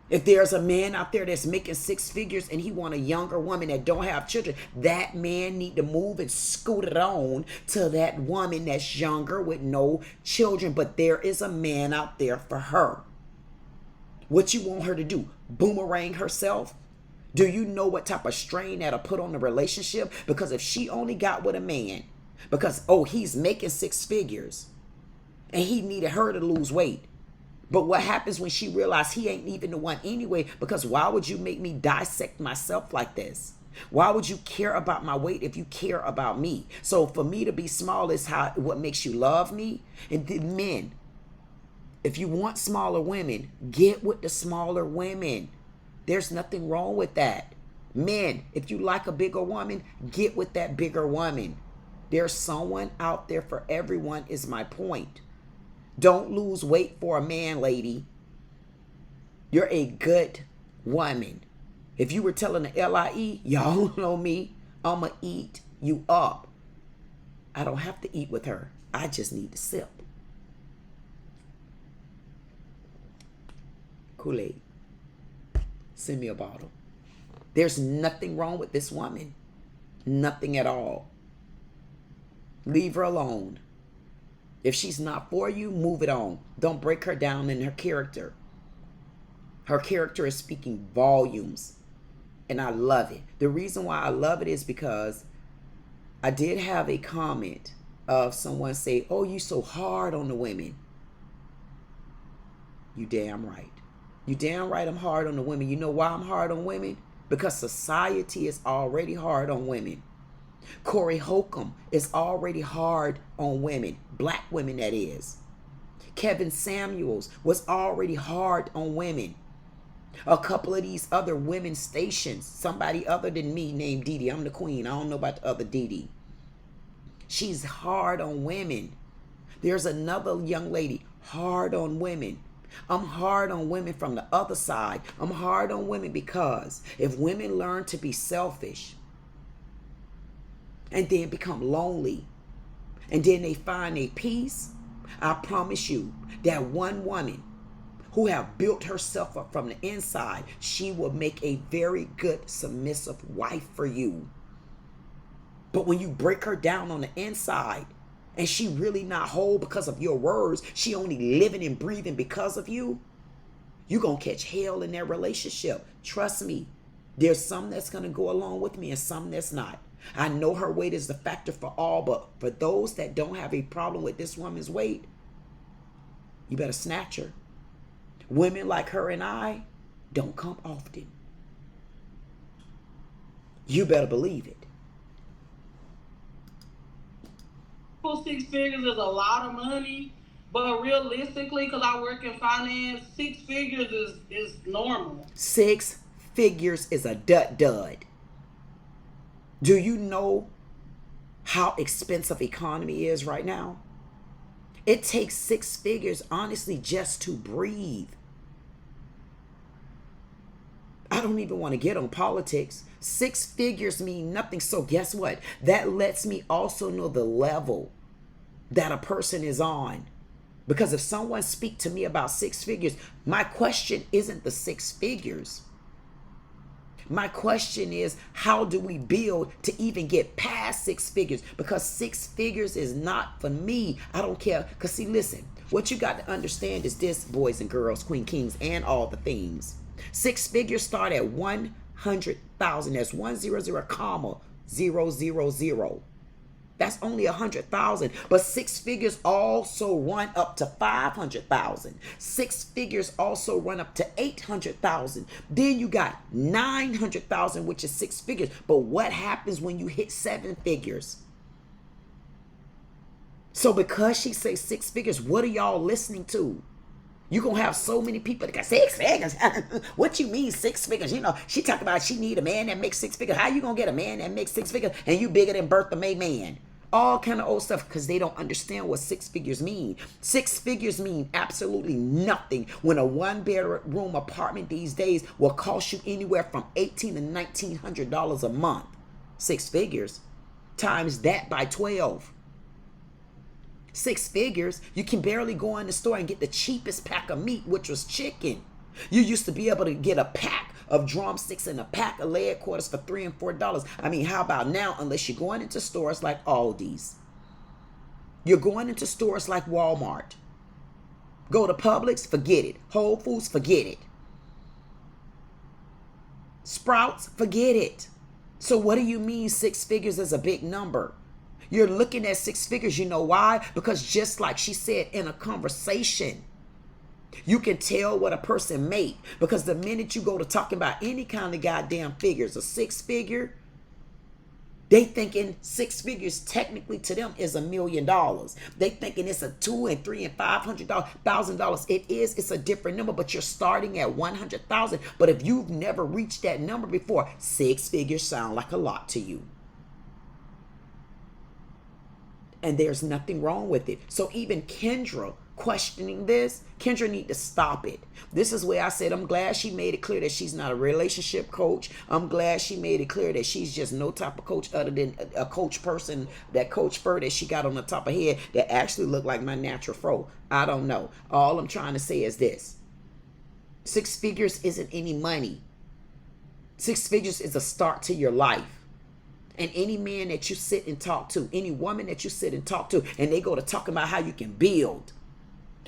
If there's a man out there that's making 6 figures and he want a younger woman that don't have children, that man need to move and scoot it on to that woman that's younger with no children. But there is a man out there for her. What you want her to do? Boomerang herself? Do you know what type of strain that'll put on the relationship? Because if she only got with a man because, oh, he's making 6 figures and he needed her to lose weight. But what happens when she realized he ain't even the one anyway? Because why would you make me dissect myself like this? Why would you care about my weight if you care about me? So for me to be small is what makes you love me. And the men, if you want smaller women, get with the smaller women. There's nothing wrong with that. Men, if you like a bigger woman, get with that bigger woman. There's someone out there for everyone is my point. Don't lose weight for a man, lady. You're a good woman. If you were telling the LIE, y'all know me, I'ma eat you up. I don't have to eat with her. I just need to sip. Kool-Aid. Send me a bottle. There's nothing wrong with this woman. Nothing at all. Leave her alone. If she's not for you, move it on. Don't break her down in her character. Her character is speaking volumes. And I love it. The reason why I love it is because I did have a comment of someone say, oh, you so hard on the women. You damn right. You damn right I'm hard on the women. You know why I'm hard on women? Because society is already hard on women. Corey Holcomb is already hard on women. Black women, that is. Kevin Samuels was already hard on women. A couple of these other women stations, somebody other than me named Dee Dee. I'm the queen. I don't know about the other Dee Dee. She's hard on women. There's another young lady hard on women. I'm hard on women from the other side. I'm hard on women because if women learn to be selfish and then become lonely and then they find a peace, I promise you that one woman who have built herself up from the inside, she will make a very good submissive wife for you. But when you break her down on the inside and she really not whole because of your words, she only living and breathing because of you, you're going to catch hell in that relationship. Trust me, there's some that's going to go along with me and some that's not. I know her weight is the factor for all, but for those that don't have a problem with this woman's weight, you better snatch her. Women like her and I don't come often. You better believe it. 6 figures is a lot of money, but realistically, because I work in finance, 6 figures is normal. 6 figures is a dud. Do you know how expensive economy is right now? It takes 6 figures, honestly, just to breathe. I don't even want to get on politics. 6 figures mean nothing. So guess what? That lets me also know the level that a person is on. Because if someone speaks to me about 6 figures, my question isn't the 6 figures. My question is, how do we build to even get past 6 figures? Because 6 figures is not for me. I don't care. Because see, listen, what you got to understand is this, boys and girls, queen, kings, and all the things. 6 figures start at 100,000. That's 100,000. That's only 100,000. But 6 figures also run up to 500,000. 6 figures also run up to 800,000. Then you got 900,000, which is 6 figures. But what happens when you hit 7 figures? So because she says 6 figures, what are y'all listening to? You're going to have so many people that got 6 figures. What you mean 6 figures? You know, she talk about she need a man that makes 6 figures. How you going to get a man that makes 6 figures and you bigger than Bertha May man? all kind of old stuff because they don't understand what six figures mean. Six figures mean absolutely nothing when a one-bedroom apartment these days will cost you anywhere from $1,800 to $1,900 a month. Six figures. Times that by 12. Six figures, you can barely go in the store and get the cheapest pack of meat, which was chicken. You used to be able to get a pack of drumsticks and a pack of leg quarters for $3 and $4. I mean, how about now? Unless you're going into stores like Aldi's. You're going into stores like Walmart. Go to Publix, forget it. Whole Foods, forget it. Sprouts, forget it. So what do you mean six figures is a big number? You're looking at six figures. You know why? Because just like she said in a conversation, you can tell what a person made. Because the minute you go to talking about any kind of goddamn figures, a six figure, they thinking six figures technically to them is $1 million. They thinking it's a $2 and $3 and $500,000. It is. It's a different number, but you're starting at 100,000. But if you've never reached that number before, six figures sound like a lot to you. And there's nothing wrong with it. So even Kendra questioning this, Kendra need to stop it. This is where I said I'm glad she made it clear that she's not a relationship coach. I'm glad she made it clear that she's just no type of coach other than a coach person, that coach fur that she got on the top of her head that actually looked like my natural fro. I don't know. All I'm trying to say is this. Six figures isn't any money. Six figures is a start to your life. And any man that you sit and talk to, any woman that you sit and talk to, and they go to talking about how you can build.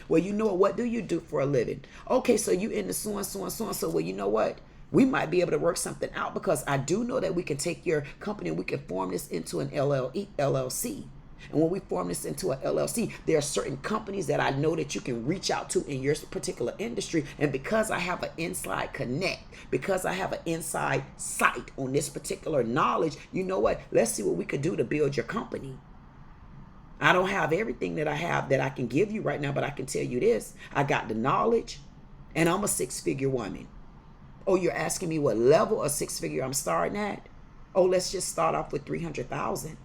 Well, you know what do you do for a living? Okay, so you into so and so and so and so. Well, you know what? We might be able to work something out because I do know that we can take your company and we can form this into an LLC. And when we form this into an LLC, there are certain companies that I know that you can reach out to in your particular industry. And because I have an inside connect, because I have an inside sight on this particular knowledge, you know what? Let's see what we could do to build your company. I don't have everything that I have that I can give you right now, but I can tell you this. I got the knowledge and I'm a six-figure woman. Oh, you're asking me what level of six-figure I'm starting at? Oh, let's just start off with 300,000.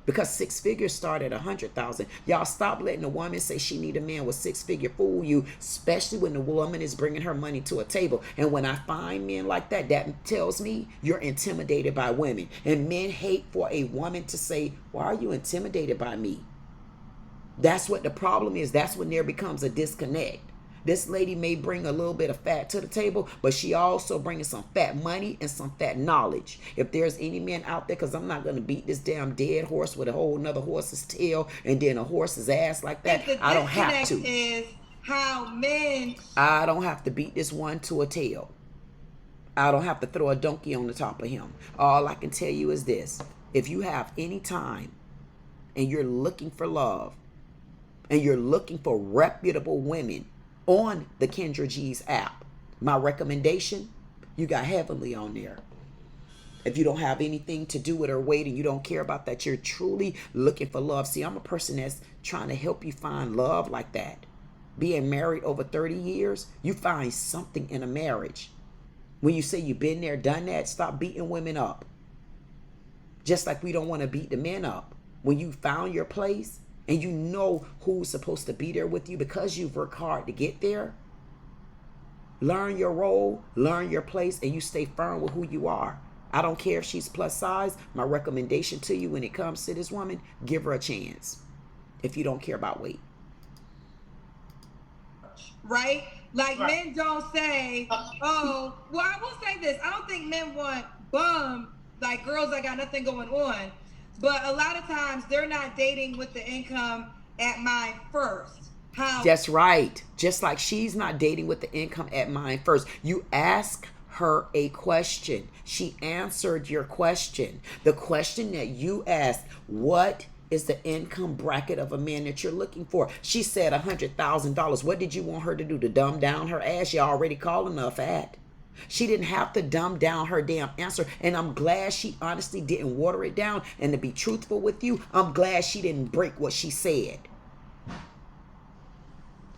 Because six figures start at 100,000. Y'all stop letting a woman say she need a man with six figure fool you, especially when the woman is bringing her money to a table. And when I find men like that, that tells me you're intimidated by women. And men hate for a woman to say, why are you intimidated by me? That's what the problem is. That's when there becomes a disconnect. This lady may bring a little bit of fat to the table, but she also brings some fat money and some fat knowledge. If there's any men out there, because I'm not going to beat this damn dead horse with a whole nother horse's tail and then a horse's ass like that. I don't have to. Is how men. I don't have to beat this one to a tail. I don't have to throw a donkey on the top of him. All I can tell you is this. If you have any time and you're looking for love and you're looking for reputable women, on the Kendra G's app, my recommendation, you got Heavenly on there. If you don't have anything to do with her weight and you don't care about that, you're truly looking for love. See, I'm a person that's trying to help you find love like that. Being married over 30 years, you find something in a marriage. When you say you've been there, done that, stop beating women up. Just like we don't want to beat the men up. When you found your place, and you know who's supposed to be there with you because you've worked hard to get there, learn your role, learn your place, and you stay firm with who you are. I don't care if she's plus size. My recommendation to you when it comes to this woman, give her a chance if you don't care about weight. Right? Like men don't say, oh, well, I will say this. I don't think men want bum, like girls that got nothing going on. But a lot of times they're not dating with the income at mine first. How? That's right. Just like she's not dating with the income at mine first. You ask her a question. She answered your question. The question that you asked, what is the income bracket of a man that you're looking for? She said $100,000. What did you want her to do? To dumb down her ass? You're already calling her fat. She didn't have to dumb down her damn answer. And I'm glad she honestly didn't water it down. And to be truthful with you, I'm glad she didn't break what she said.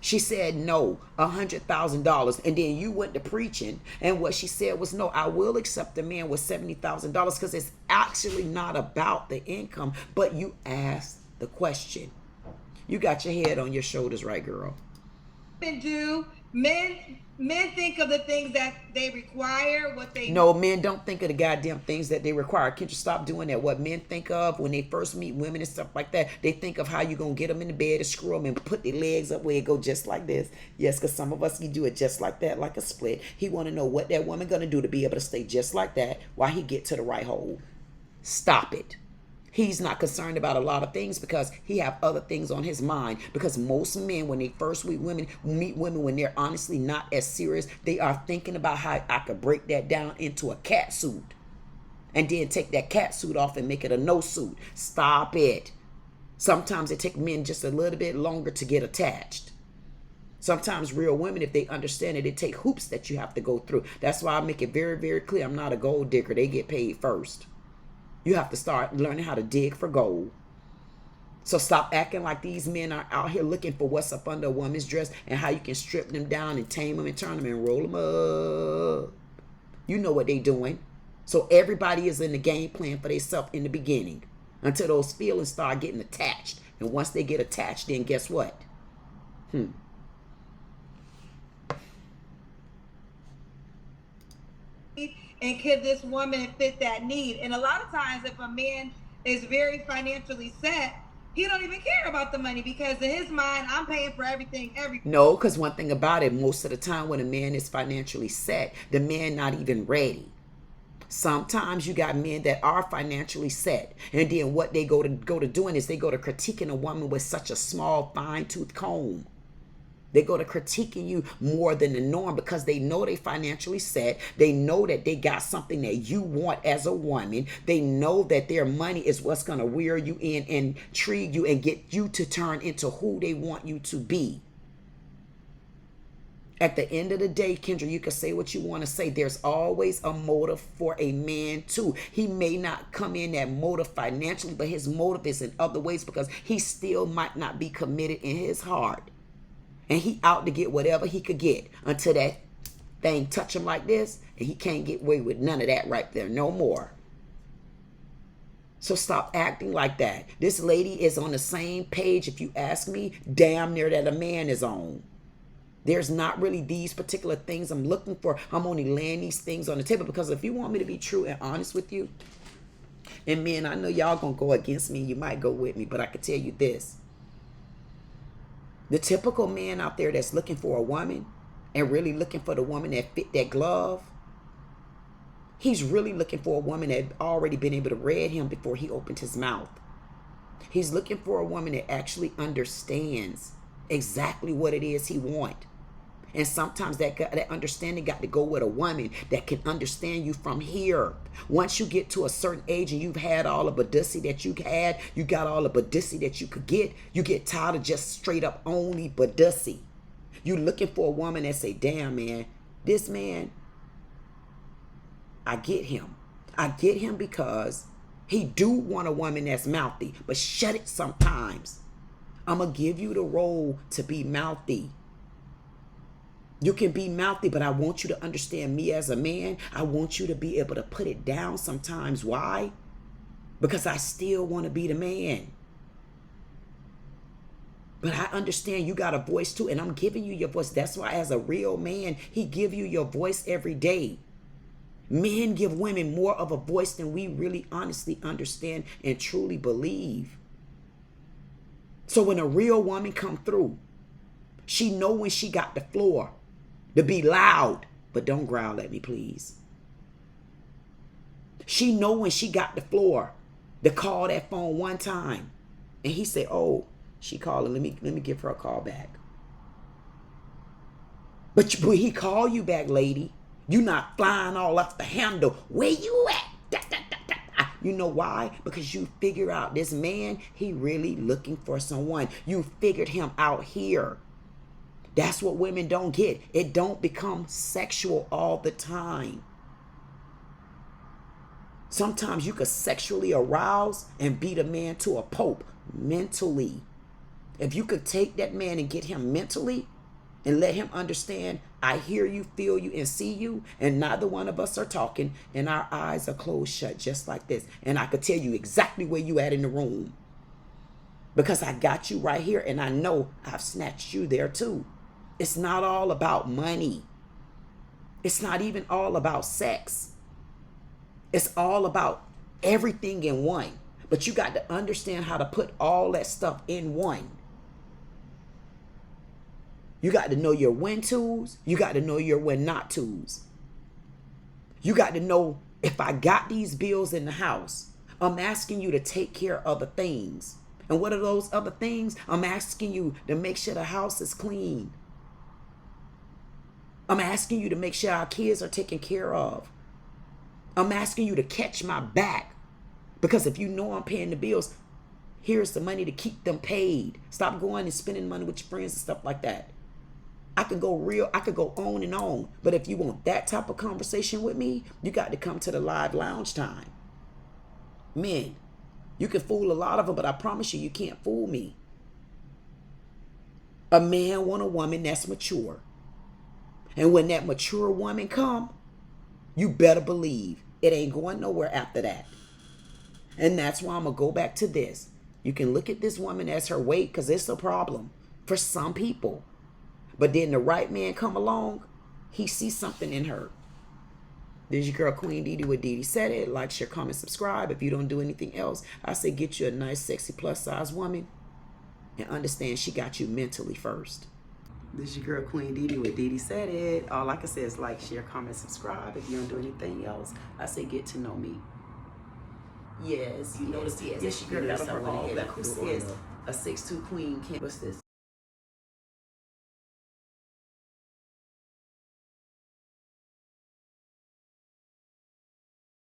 She said no, $100,000. And then you went to preaching. And what she said was, no, I will accept a man with $70,000 because it's actually not about the income. But you asked the question. You got your head on your shoulders, right, girl? Men think of the things that they require, what they... No, men don't think of the goddamn things that they require. Can't you stop doing that? What men think of when they first meet women and stuff like that, they think of how you going to get them in the bed and screw them and put their legs up where it go just like this. Yes, because some of us, you do it just like that, like a split. He want to know what that woman going to do to be able to stay just like that while he get to the right hole. Stop it. He's not concerned about a lot of things because he have other things on his mind. Because most men, when they first meet women when they're honestly not as serious, they are thinking about how I could break that down into a cat suit. And then take that cat suit off and make it a no suit. Stop it. Sometimes it takes men just a little bit longer to get attached. Sometimes real women, if they understand it, it take hoops that you have to go through. That's why I make it very, very clear. I'm not a gold digger. They get paid first. You have to start learning how to dig for gold. So stop acting like these men are out here looking for what's up under a woman's dress and how you can strip them down and tame them and turn them and roll them up. You know what they doing. So everybody is in the game plan for themselves in the beginning until those feelings start getting attached. And once they get attached, then guess what? And could this woman fit that need? And a lot of times, if a man is very financially set, he don't even care about the money because in his mind, I'm paying for everything. No, because one thing about it, most of the time when a man is financially set, the man not even ready. Sometimes you got men that are financially set, and then what they go to doing is they go to critiquing a woman with such a small fine-tooth comb. They go to critiquing you more than the norm because they know they financially set. They know that they got something that you want as a woman. They know that their money is what's going to rear you in and intrigue you and get you to turn into who they want you to be. At the end of the day, Kendra, you can say what you want to say. There's always a motive for a man too. He may not come in that motive financially, but his motive is in other ways because he still might not be committed in his heart. And he out to get whatever he could get until that thing touch him like this. And he can't get away with none of that right there. No more. So stop acting like that. This lady is on the same page, if you ask me, damn near that a man is on. There's not really these particular things I'm looking for. I'm only laying these things on the table because if you want me to be true and honest with you, and men, I know y'all gonna go against me. You might go with me, but I can tell you this. The typical man out there that's looking for a woman and really looking for the woman that fit that glove, he's really looking for a woman that already been able to read him before he opened his mouth. He's looking for a woman that actually understands exactly what it is he wants. And sometimes that understanding got to go with a woman that can understand you from here. Once you get to a certain age and you've had all the badussy that you had, you got all the badussy that you could get, you get tired of just straight up only badussy. You looking for a woman that say, damn man, this man, I get him. I get him because he do want a woman that's mouthy, but shut it sometimes. I'm going to give you the role to be mouthy. You can be mouthy, but I want you to understand me as a man. I want you to be able to put it down sometimes. Why? Because I still want to be the man. But I understand you got a voice too, and I'm giving you your voice. That's why as a real man, he give you your voice every day. Men give women more of a voice than we really honestly understand and truly believe. So when a real woman come through, she know when she got the floor to be loud, but don't growl at me, please. She know when she got the floor to call that phone one time, and he said, "Oh, she calling. Let me give her a call back." But when he call you back, lady, you not flying all off the handle. Where you at? Da, da, da, da. You know why? Because you figure out this man, he really looking for someone. You figured him out here. That's what women don't get. It don't become sexual all the time. Sometimes you could sexually arouse and beat a man to a pulp mentally. If you could take that man and get him mentally, and let him understand I hear you, feel you, and see you, and neither one of us are talking, and our eyes are closed shut just like this. And I could tell you exactly where you at in the room because I got you right here, and I know I've snatched you there too. It's not all about money. It's not even all about sex. It's all about everything in one. But you got to understand how to put all that stuff in one. You got to know your when to's. You got to know your when not to's. You got to know if I got these bills in the house, I'm asking you to take care of other things. And what are those other things? I'm asking you to make sure the house is clean. I'm asking you to make sure our kids are taken care of. I'm asking you to catch my back. Because if you know I'm paying the bills, here's the money to keep them paid. Stop going and spending money with your friends and stuff like that. I could go on and on. But if you want that type of conversation with me, you got to come to the live lounge time. Men, you can fool a lot of them, but I promise you can't fool me. A man want a woman that's mature. And when that mature woman come, you better believe it ain't going nowhere after that. And that's why I'm going to go back to this. You can look at this woman as her weight because it's a problem for some people. But then the right man come along, he sees something in her. There's your girl, Queen Dee Dee with Dee Dee Said It. Like, share, comment, subscribe. If you don't do anything else, I say get you a nice, sexy, plus-size woman and understand she got you mentally first. This is your girl, Queen Dee Dee with Dee Dee Said It. All I can say is like, share, comment, subscribe. If you don't do anything else, I say get to know me. Yes, you notice, yes, your girl got on her all that. This is a 6'2" queen. What's this?